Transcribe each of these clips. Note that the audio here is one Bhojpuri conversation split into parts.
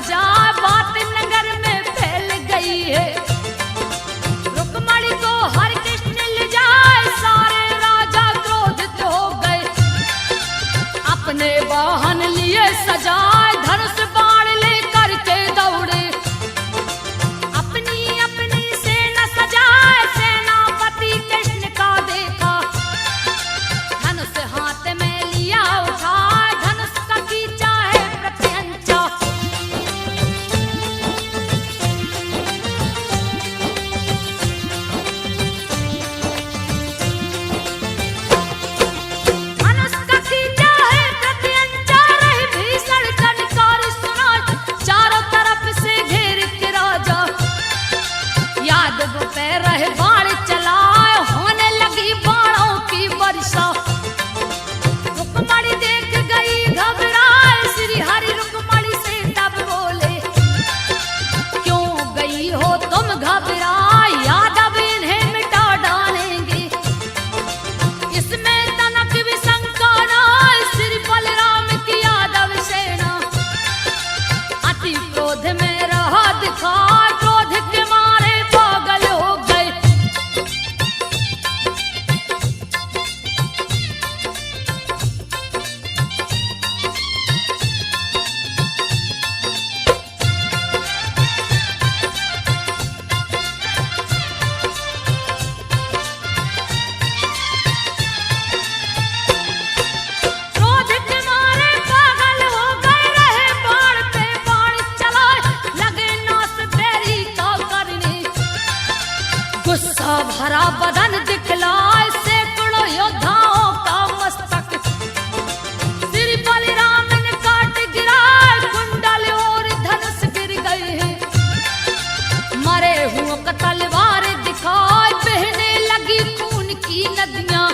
जाए बात नगर में फैल गई है। रुक्मणी को हर कृष्ण ले जाए, सारे राजा क्रोधित हो गए। अपने वाहन लिए सजाए, धनुष बाण लेकर के दौड़े। अपनी अपनी सेना सजाए, सेनापति कृष्ण का देखा। धनुष हाथ में लिया उठाए, धनुष का खींचा है प्रत्यंचा। धनुष का खींचा है प्रत्यंचा, रही भीषण टंकार सुनाई। चारों तरफ से घेर के राजा यादव पे रहे बाण चलाए, होने लगी बाणों की वर्षा। रुक्मणी देख गई घबराए, श्री हरि रुक्मणी से तब बोले, क्यों गई हो तुम घबराए, यादव इन्हें मिटा डालेंगे। इसमें तनक भी शंका न, श्री बलराम की यादव सेना अति क्रोध में रहा दिखाए, क्रोध के मारे पागल हो गए। क्रोध के मारे पागल हो गए, रहे बाण पे बाण चलाए, लगे नास बैरी का करने। गुस्सा भरा बदन दिखलाए, सैकड़ों योद्धाओं का मस्तक श्री बलराम ने काट गिराए, कुंडल और धनुष गिर गए हैं। मरे हुओं का तलवार दिखाए, बहने लगी खून की नदियां।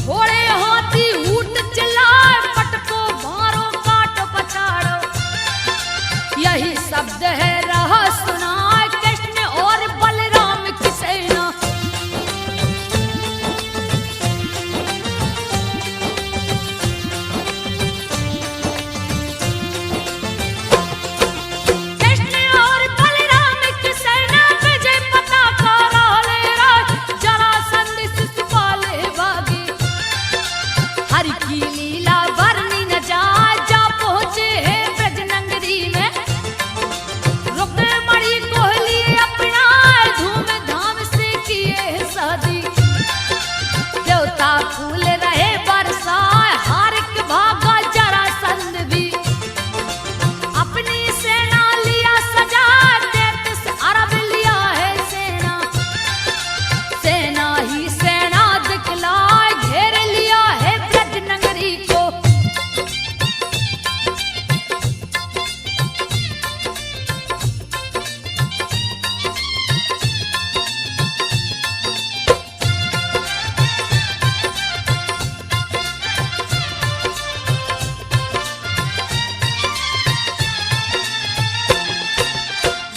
घोड़े हाथी ऊंट चिल्लाए, पटको मारो काटो पछाड़ो। यही शब्द है रहा सुनाए, कृष्ण और बलराम की सेना। कृष्ण और बलराम की सेना विजय पताका लहरा रहा, जरासंध शिशुपाल भागे। हरि की लीला वर्णि न जाए, जा पहुंचे हैं ब्रज नगरी में। रुक्मणी को लिए अपनाए, धूमधाम से किए शादी। देवता फूल रहे बरसाए, हारिक भागा जरासंध भी। अपनी सेना लिया सजा, 33 अरब लिया है सेना। सेना ही सेना दिखलाए, घेर लिया है ब्रज नगरी को।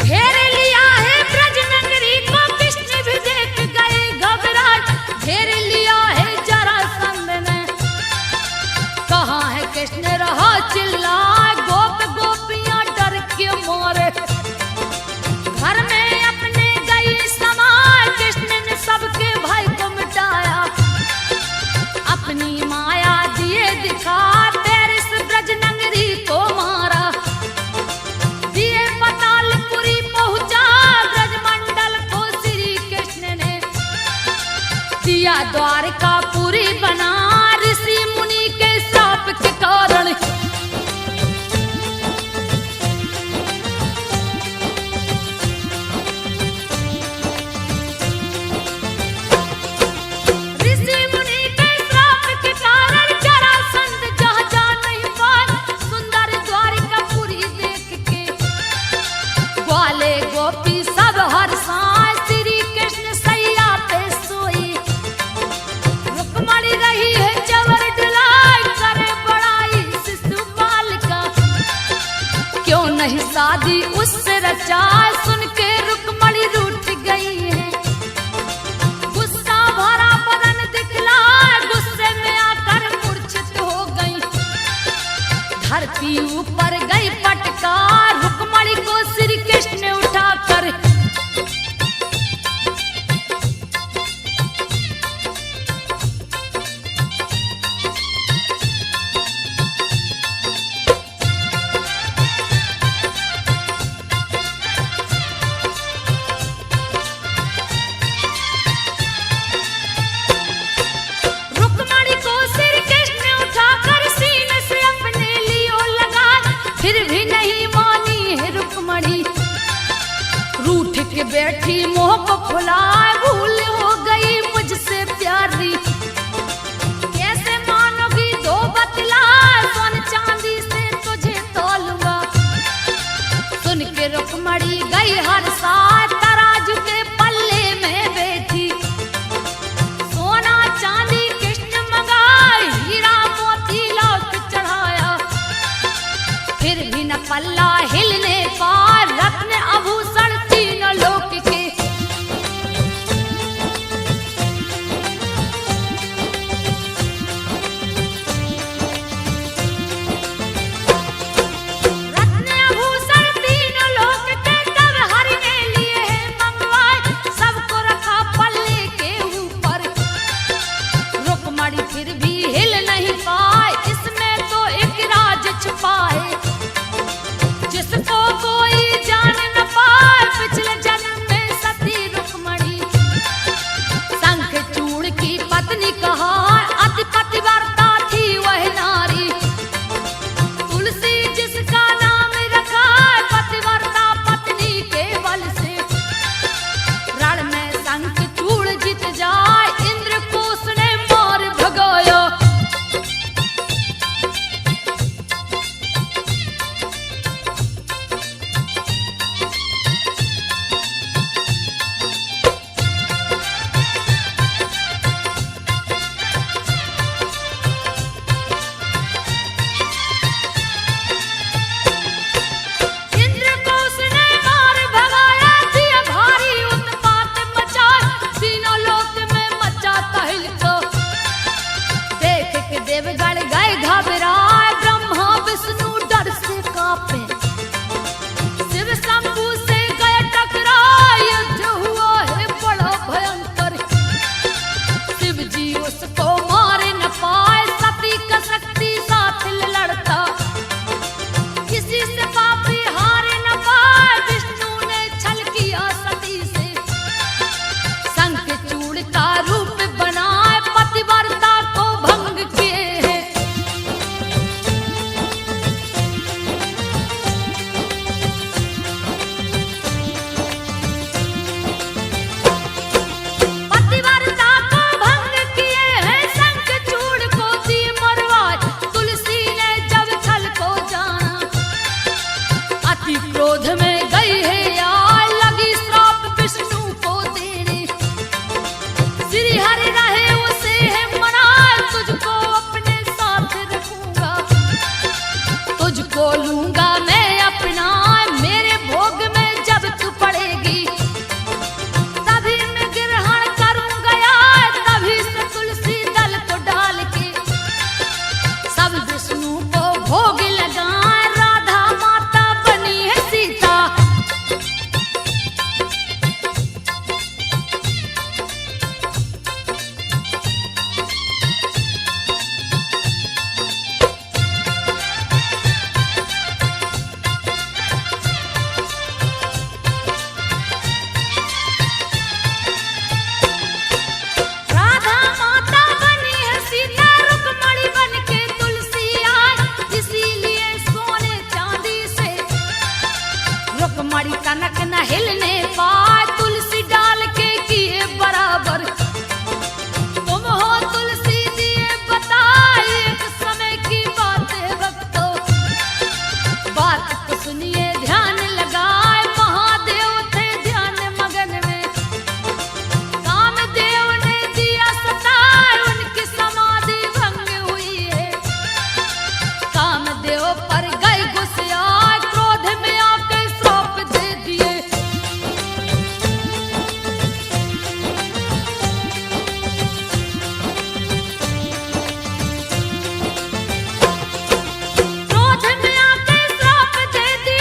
घेर लिया है ब्रज नगरी को, कृष्ण भी देख गए घबराए। घेर लिया है जरासंध ने, कहाँ है कृष्ण रहा चिल्लाए। गोप गोपियां डर के मारे घर में अपने गई समाए। कृष्ण ने सबके भय को मिटाया, अपनी माया दिए दिखा, 33 ब्रज नगरी को मारा। दिए पतालपुरी पहुंचा, ब्रजमंडल को श्री कृष्ण ने दिया द्वारकापुरी बना, ऋषि मुनि के श्राप के कारण। ऋषि मुनि के श्राप के कारण जरासंध जहाँ जा नहीं पाए। सुंदर द्वारकापुरी देख के ग्वाले गोपी सब हर्षाए, श्री कृष्ण सैया पे सोई। रुक्मणी रही है चवर डुलाए, करे बड़ाई शिशुपाल का। क्यों नहीं शादी उससे रचाए, सुन के रुक्मणी रूठ गई है। गुस्सा भरा बदन दिखलाए, गुस्से में आकर मूर्छित हो गई। धरती ऊपर गई पटक झटका, रुक्मणी को श्री कृष्ण ने उठाकर बैठी मोह को फुलाए, भूल हो गई मुझसे प्यारी। कैसे मानोगी दो बतलाए, सोन चांदी से तुझे तोलूंगा। सुन के रुक्मणी गई हर साथ, तराजू के पल्ले में बैठी। सोना चांदी कृष्ण मंगाए, हीरा मोती लौट चढ़ाया। फिर भी न पल्ला हिलने पार, रत्न आभूषण लोक के। रत्न आभूषण तीनों लोक के, तब हरि ने लिए हैं मंगवाए। सबको रखा पल्ले के ऊपर, रुक्मणी फिर भी हिल नहीं पाए। इसमें तो एक राज छुपा है, जिसको कोई जान न पाए। पिछले जन्म में सती रुक्मणी शंखचूड़ की पत्नी कहा, अति पतिव्रता थी वह नारी। तुलसी जिसका नाम रखा, पतिव्रता पत्नी के बल से। रण में शंखचूड़ जीत जाए, इंद्र को उसने मार भगाया। देवगण गए घबराए, ब्रह्मा विष्णु डर से कांपे। शिव शंभु से गए टकराए, युद्ध हुआ है बड़ा भयंकर। शिव जी उसको मारे न पाए, सती का शक्ति साथ लड़ता। किसी से पापी हारे न पाए, विष्णु ने छल किया सती से। शंखचूड़ का रूप बनाए, पतिव्रता को भंग किए। क्रोध में गई है यार, लगी श्राप विष्णु को देने। श्री हरि रहे उसे है मना, तुझको अपने साथ रखूंगा। तुझको लूंगा मैं अपना, मेरे भोग में जब तू पड़ेगी। तभी मैं ग्रहण करूंगा यार, तभी से तुलसी दल को डाल के। सब विष्णु को भोग लगा, राधा माता बनी है सीता। राधा माता बनी है सीता, रुक्मणी बन के तुलसी आई। इसीलिए सोने चांदी से रुक्मणी कनक न हिलने पाए, तुलसी डाल के किए बराबर। तुम हो तुलसी दिए बताए, एक समय की बात है भक्तों। बात को सुनिए ध्यान लगाए, महादेव थे ध्यान मगन में। कामदेव ने दिया सताए, उनकी समाधि भंग हुई है। कामदेव पर गए गुस्से आए, क्रोध में आके श्राप दे दिए। क्रोध में आके श्राप दे दिए,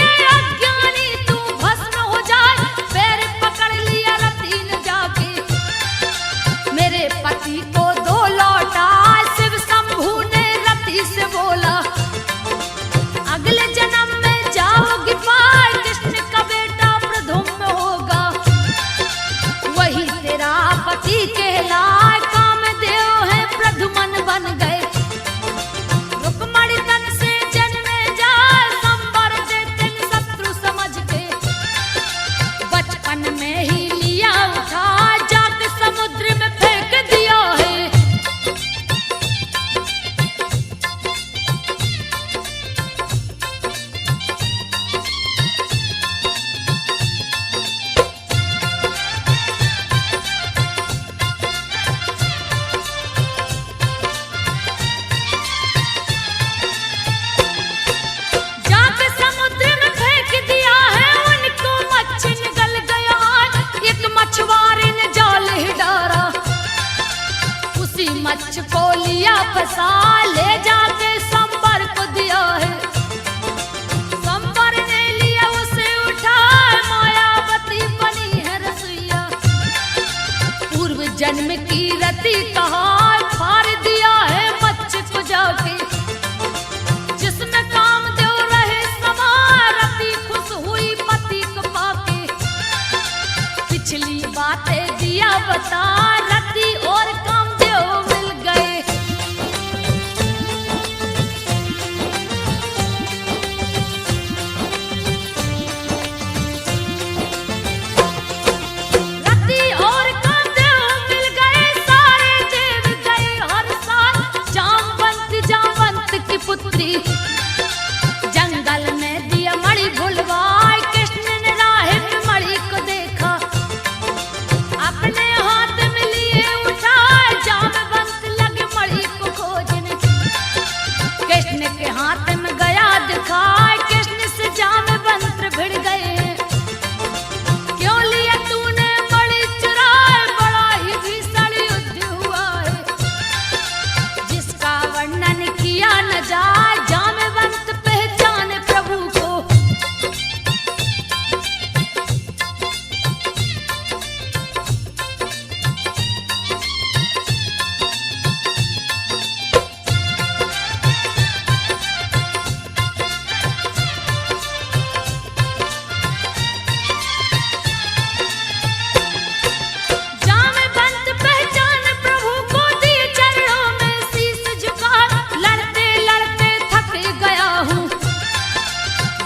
लिया फंसा, ले जाके संबर को दिया है। संबर ने लिया उसे उठा, मायावती बनी है रसोइया। पूर्व जन्म की रति कहा, फाड़ दिया है मच्छ को जाके। जिसमें कामदेव रहे समा, रति खुश हुई पति को पाके। पिछली बातें दिया बता, रति और कामदेव मिल गए। रति और कामदेव मिल गए, सारे देव गए हर साल। जामवंत की पुत्री जंगल में दिया मणि भुलवाए। कृष्ण ने राह में मणि को देखा, अपने हाथ में लिए उठाए। जामवंत लगे मणि को खोजने, कृष्ण के हाथ में गया दिखाए। कृष्ण से जामवंत भिड़ गए, क्यों लिया तूने मणि चुराए। बड़ा ही भीषण युद्ध हुआ है, जिसका वर्णन किया न जाए। जामवंत पहचाने प्रभु को, जामवंत पहचाने प्रभु को, दिए चरणों में शीश झुका। लड़ते लड़ते थक गया हूँ,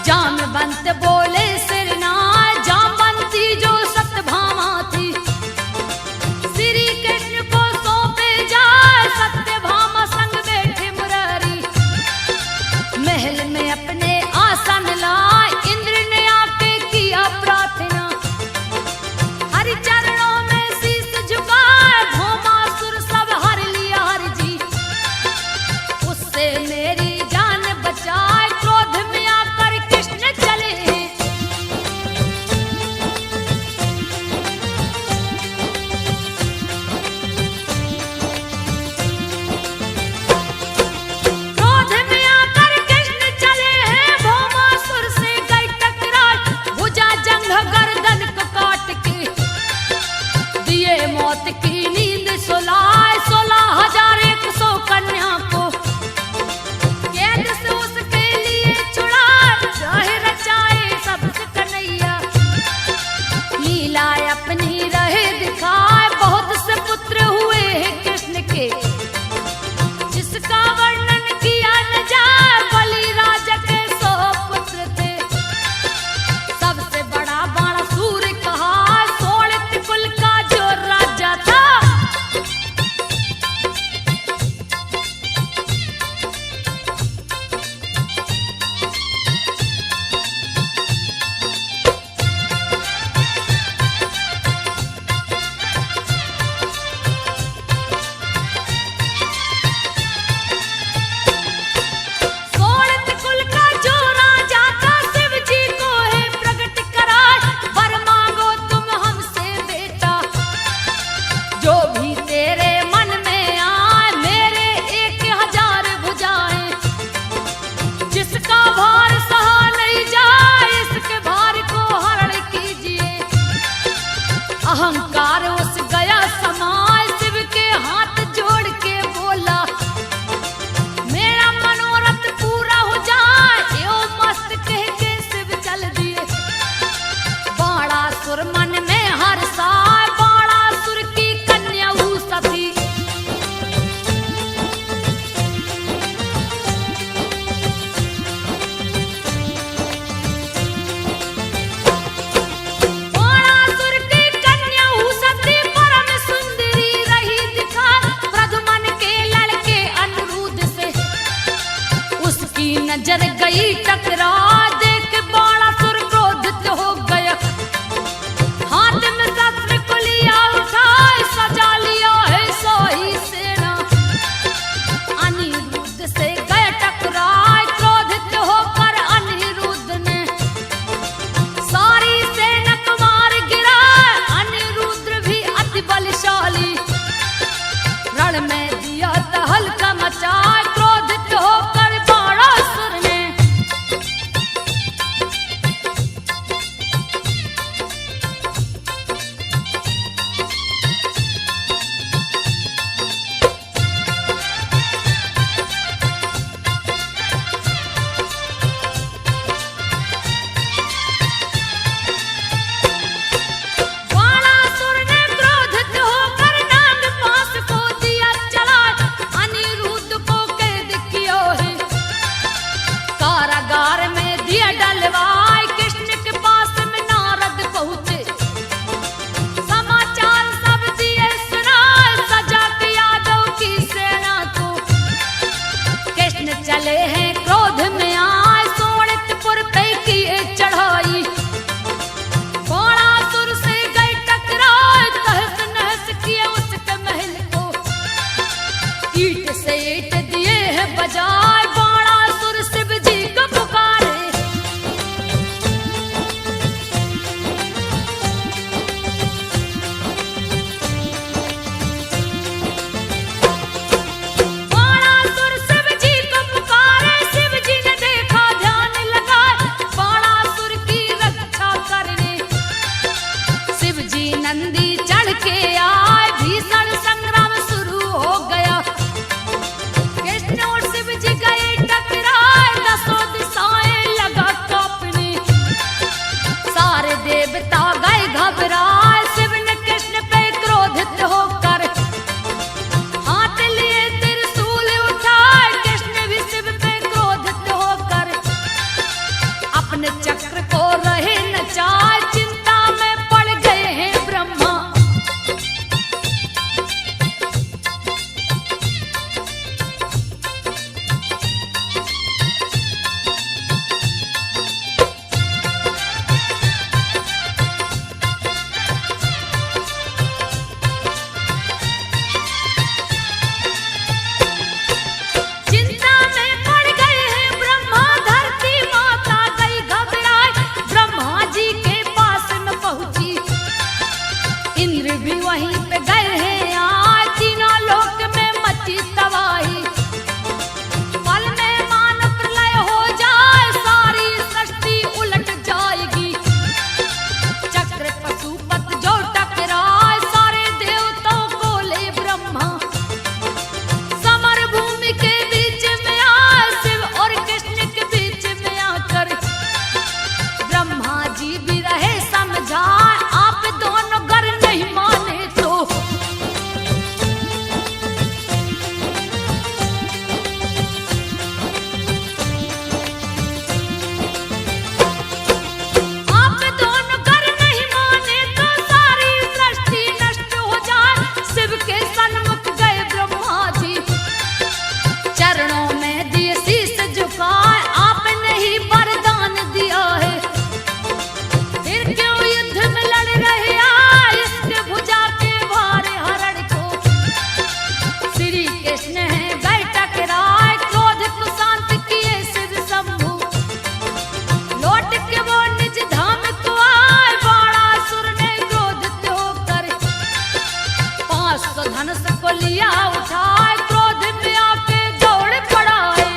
जामवंत बोले सिरनाय। जामवंती जो सत्यभामा थी, श्री कृष्ण को सौंपे जाए। सत्यभामा संग बैठे मुरारी, महल में अपने आसन लाए। इंद्र ने आके किया प्रार्थना, हरि चरणों में शीश झुकाए। भौमासुर सब हर लिया हरि जी, उससे मेरी जान बचाए। क्रोध में आकर कृष्ण चले, अपने चक्र को रहे नचाए, चिंता में पड़ गए हैं ब्रह्मा। चिंता में पड़ गए हैं ब्रह्मा, धरती माता गई घबराए। ब्रह्मा जी के पास में पहुंची, इंद्र भी वहीं पे गए हैं आए। तीनों लोक में मची तबाही, पल में मान प्रलय हो जाए, सारी सृष्टि उलट जाएगी। चक्र पशुपत जो टकराए, सारे देवताओं को ले ब्रह्मा। समर भूमि के बीच में आए, शिव और कृष्ण के बीच में आकर ब्रह्मा जी भी रहे समझाए। आप दोनों गर नहीं माने तो आप दोनों गर नहीं माने तो सारी सृष्टि नष्ट हो जाए। शिव के सन्मुख गए ब्रह्मा जी, चरणों में दिए शीश झुकाए। आपने ही वरदान दिया है, फिर क्यों युद्ध में लड़ रहे आए। इसके भुजा के भारे हरण को श्री कृष्ण है गए टकराए। क्रोध को शांत किए शिव शंभु, लौट के वो निज धाम को आए। बाणासुर ने क्रोधित होकर 500 धनुष को लिया उठाए। क्रोध में आके दौड़ पड़ाए,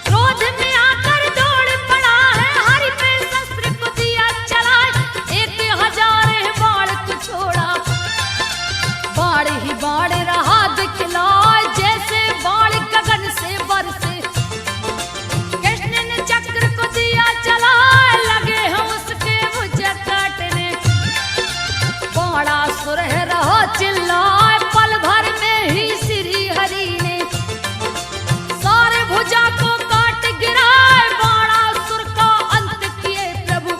क्रोध में आकर दौड़ पड़ा है। हरि पे शस्त्र को दिया चलाए, 1000 बाण को छोड़ा। बाण ही बाण रहा दिखलाए, जैसे बाण गगन से बरसे। कृष्ण ने चक्र को दिया चलाए, लगे हैं उसके भुजा काटने। बाणासुर है रहा चिल्लाए, पल भर में ही श्री हरि ने सारे भुजा को काट गिराए। बाणासुर का अंत किए प्रभु,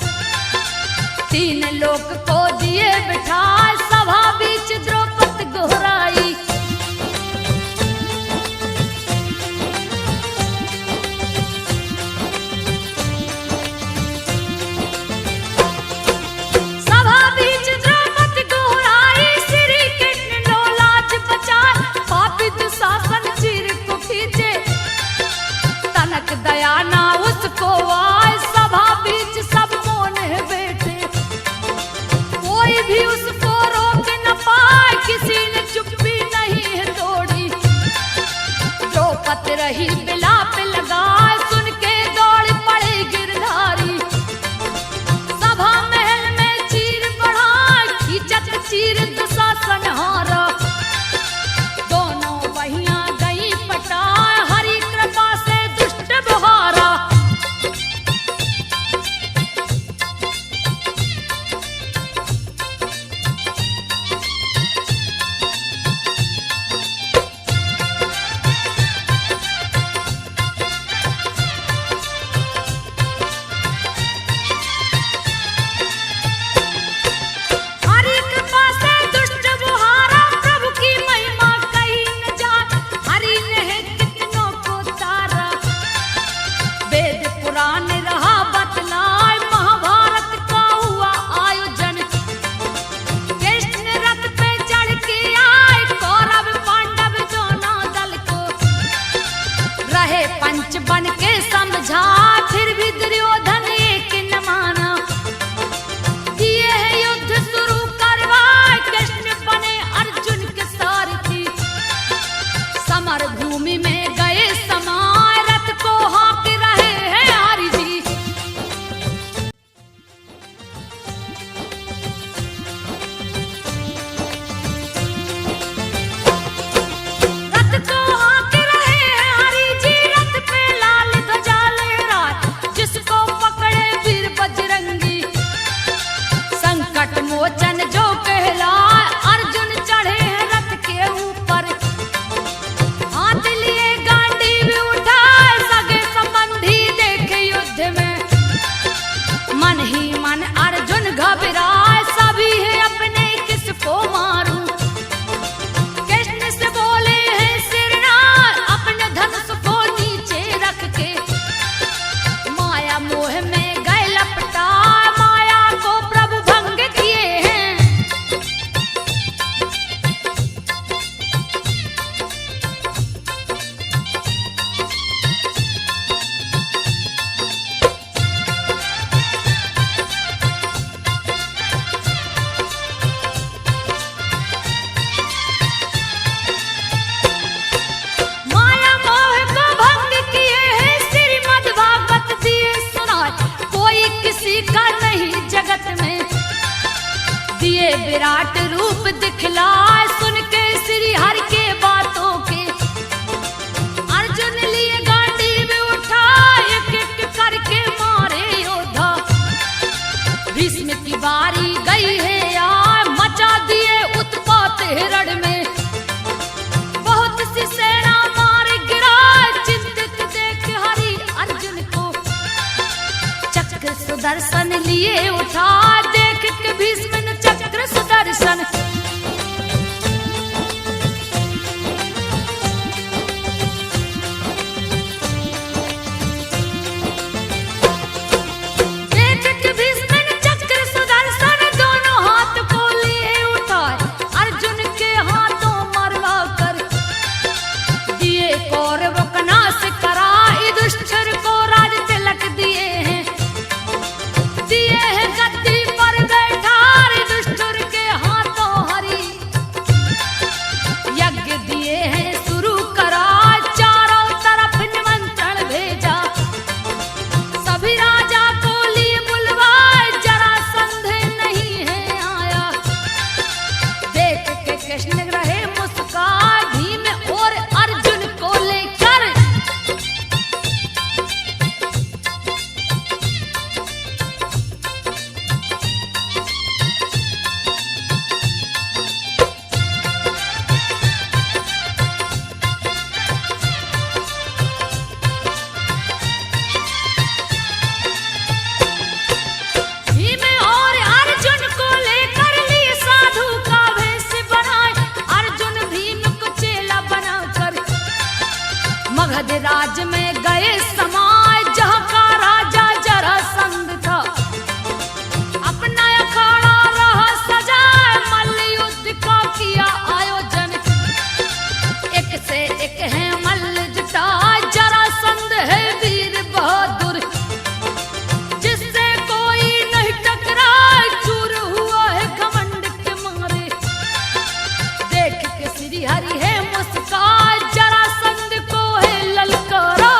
3 लोक को दिए बिठाए। सभा बीच द्रौपदी गोहराई, सभा बीच द्रौपदी गोहराई। श्री कृष्ण लो लाज बचाए, पापी दुशासन चीर को खींचे। तनक दया ना उसको आए, सभा बीच सब मौन है बैठे। कोई भी उसको रोक न पाए, किसी ने चुप्पी नहीं है तोड़ी। द्रौपदी रही बिलाप लगाए, सुन के दौड़ पड़े गिरधारी। सभा महल में चीर बढ़ाए, खींचत चीर दुशासन हारा। दोनों बहियां गई पटाए, हरि कृपा से दुष्ट बहारा। हरि कृपा से दुष्ट बहारा, प्रभु की महिमा कहीं न जाए। हरि ने कितनों को तारा, वेद पुराण रहा बतलाए। महाभारत का हुआ आयोजन, कृष्ण रथ पे चढ़ के आए। कौरव पांडव दोनों दल को रहे पंच बन के समझा। फिर भी दुर्योधन एक न माना, दिए है युद्ध शुरू करवाए। कृष्ण बने अर्जुन के सारथी, समर भूमि में गए समाए। रथ को हाँक रहे हैं हरि जी, रथ को हाँक रहे विराट रूप दिखलाए, सुन के श्री हरि के बातों के अर्जुन लिए गांडीव उठाए, एक एक करके मारे योद्धा। भीष्म की बारी गई है यार, मचा दिए उत्पात हिरण में, बहुत सी सेना मार गिराए, चिंतित देख हरि अर्जुन को, चक्र सुदर्शन लिए उठा, देख के भीष्म ने चक्र सुदर्शन। देख के भीष्म ने चक्र सुदर्शन, दोनों हाथ को लिए उठाए, अर्जुन के हाथों मरवा कर दिए कौरवों का नाश करा, युधिष्ठिर को राज तिलक दिए हैं, दिए हैं गद्दी पर बैठा, युधिष्ठिर के हाथों हरि यज्ञ दिए हैं शुरू करा, चारों तरफ निमंत्रण भेजा, सभी राजा को लिए बुलवाए, जरासंध नहीं है आया। देख के कृष्ण रहे मुस्कान, भीम और अर्जुन को लेकर भीम और अर्जुन को लेकर लिए साधु का वेश बनाए, अर्जुन भीम को चेला बनाकर मगध राज में गए समाए, जहाँ का राजा जरासंध था, अपना अखाड़ा रहा सजाए, मल्ल युद्ध का किया आयोजन, एक से एक है मल्ल जुटा, जरासंध है वीर बहादुर, जिससे कोई नहीं टकराए, चूर हुआ है घमंड के मारे। देख के श्री हरि है मुस्कान, जरासंध को है ललकारा,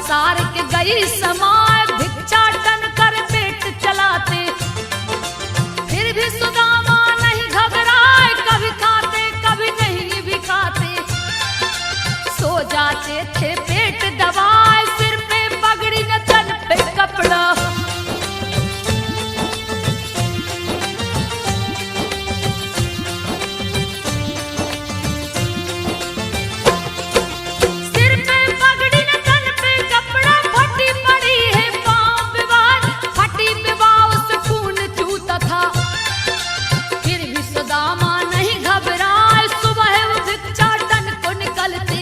सार के गई समाय भिक्षाटन कर पेट चलाते, फिर भी सुदामा नहीं घबराए, कभी खाते कभी नहीं भी खाते। सो जाते थे पेट दबाए, सिर पे पगड़ी न तन पे कपड़ा। सिर पे पगड़ी न तन पे कपड़ा, फटी पड़ी है पाँव विवाह, फटी विवाह उस खून चूता था। फिर भी सुदामा नहीं घबराए, सुबह वो भिक्षाटन को निकलते।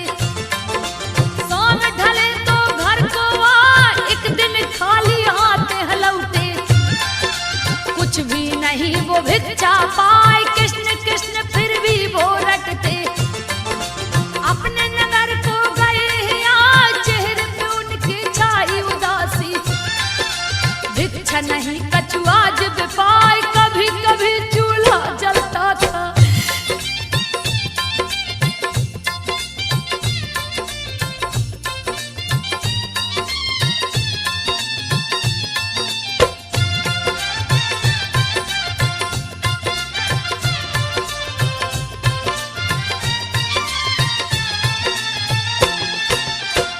शाम ढले तो घर को आए, एक दिन खाली हाथ हलौटे। कुछ भी नहीं वो भिक्षा पाए, कृष्ण कृष्ण फिर भी वो रटते। अपने नगर को गए हैं आज, चेहरे पे उनकी छाई उदासी। भिक्षा नहीं कछुआ जब पाए, कभी कभी चूल्हा जलता था।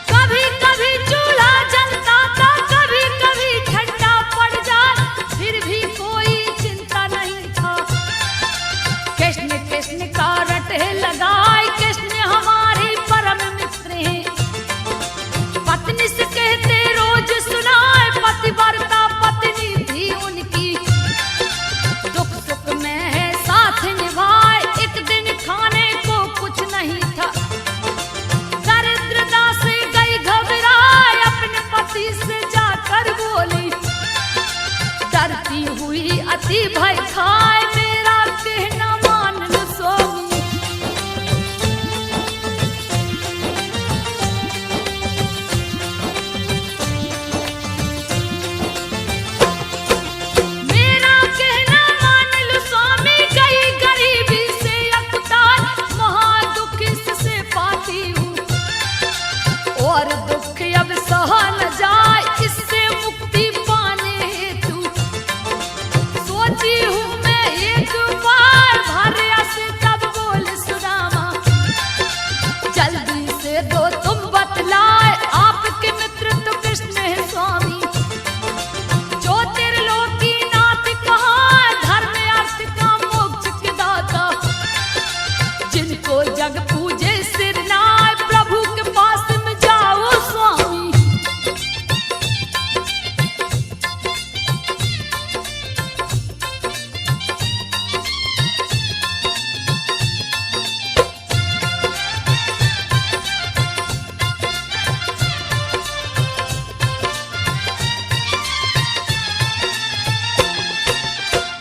कभी कभी चूल्हा जलता था, कभी कभी ठंडा पड़ जाए, फिर भी कोई चिंता नहीं था। कृष्ण कृष्ण का रटे लगाए, कृष्ण हमारे परम मित्र हैं। पत्नी से कहते रोज सुनाए, पतिव्रता पत्नी थी उनकी। दुख सुख में है साथ निभाए, एक दिन खाने को कुछ नहीं था। दरिद्रता से गई घबराए, अपने पति से जाकर बोली। डरती हुई अति भय खाए, मेरा कहना मान लो स्वामी। मेरा कहना मान लो स्वामी, गई गरीबी से अकुतार, महा दुख इससे पाती हूँ। और दुख अब सहा न जाए, इससे मुक्ति पाने हेतु सोची हूँ मैं एक बार। भार्या से तब बोल सुदामा, जल्दी से दो तुम बतलाए, आपके मित्र तो कृष्ण है स्वामी। ज्योतिर्लोकी नाथ कहाँ, धर्म अर्थ का मोक्ष के दाता। जिनको जग पूजे सिर नाय, प्रभु के पास में जाओ स्वामी।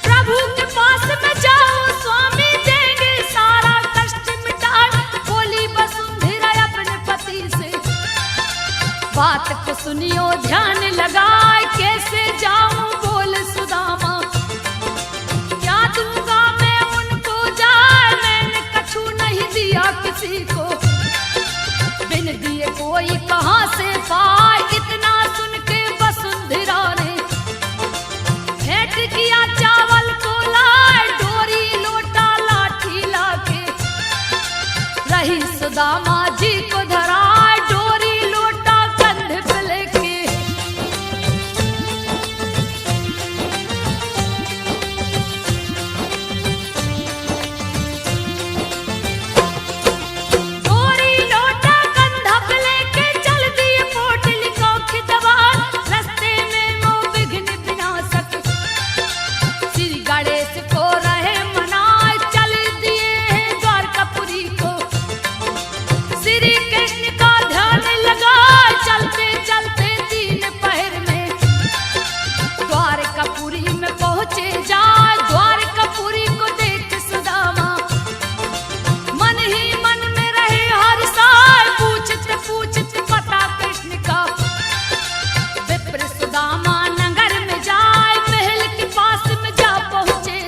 प्रभु के पास में जाओ स्वामी, देंगे सारा कष्ट मिटाए। बोली वसुंधरा अपने पति से, बात को सुनियो ध्यान लगाए, कैसे जाऊं बोल सुदामा। क्या दूंगा मैं उनको जाए, मैंने कछु नहीं दिया किसी को। बिन दिए कोई कहाँ से पाए, इतना सुन के वसुंधरा ने भेंट किया चावल को लाए, डोरी लोटा लाठी लाके। रही सुदामा जी को धराए, डोरी लोटा कंधे पे लेके। डोरी लोटा कंधा पे लेके चल दिए पोटली को खिदवार। रास्ते में वो विघ्न विनाशक श्री गणेश को रहे मनाए, चल दिए हैं द्वारकापुरी को। श्री कृष्ण का ध्यान लगा, चलते चलते दिन पहर में द्वारकापुरी में पहुंचे जाए। द्वारकापुरी को देख सुदामा मन ही मन में रहे हर साल, पूछते पूछते पता कृष्ण का। विप्र सुदामा नगर में जाए, महल के पास में जा पहुंचे।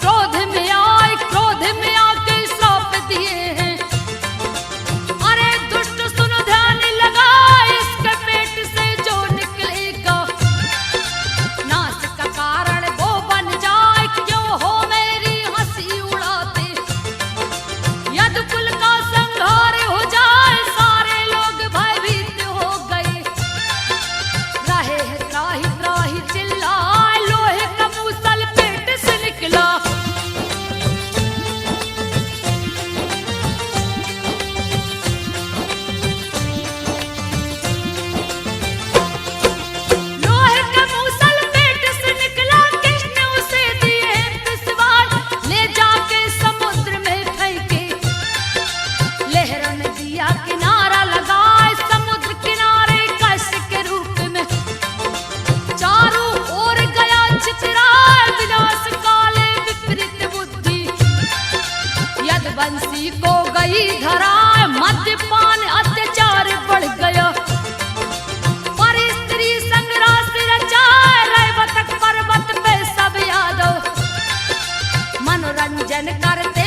क्रोध में आके श्राप दिए हैं। अरे दुष्ट सुनो ध्यान लगा, इसके पेट से जो निकलेगा नाश का कारण वो बन जाए। क्यों हो मेरी हंसी उड़ाते, यदि कुल का संहार हो जाए। सारे लोग भयभीत हो गए, रहे त्राही त्राही चिल्लाए। लोहे का मूसल पेट से निकला, लोहे का मूसल पेट से निकला। कृष्ण उसे दिए पिसवाए, ले जाके समुद्र में फेंके। लहरों ने दिया किनारा लगाए, समुद्र किनारे कष्ट के रूप में। चारों ओर गया चितराए, विनाश काले विपरीत बुद्धि। यदुवंशी को गई धराए, मद्यपान अत्याचार बढ़ गया। पर स्त्री संग रास रचाए, रैवतक पर्वत पे सब यादव मनोरंजन करते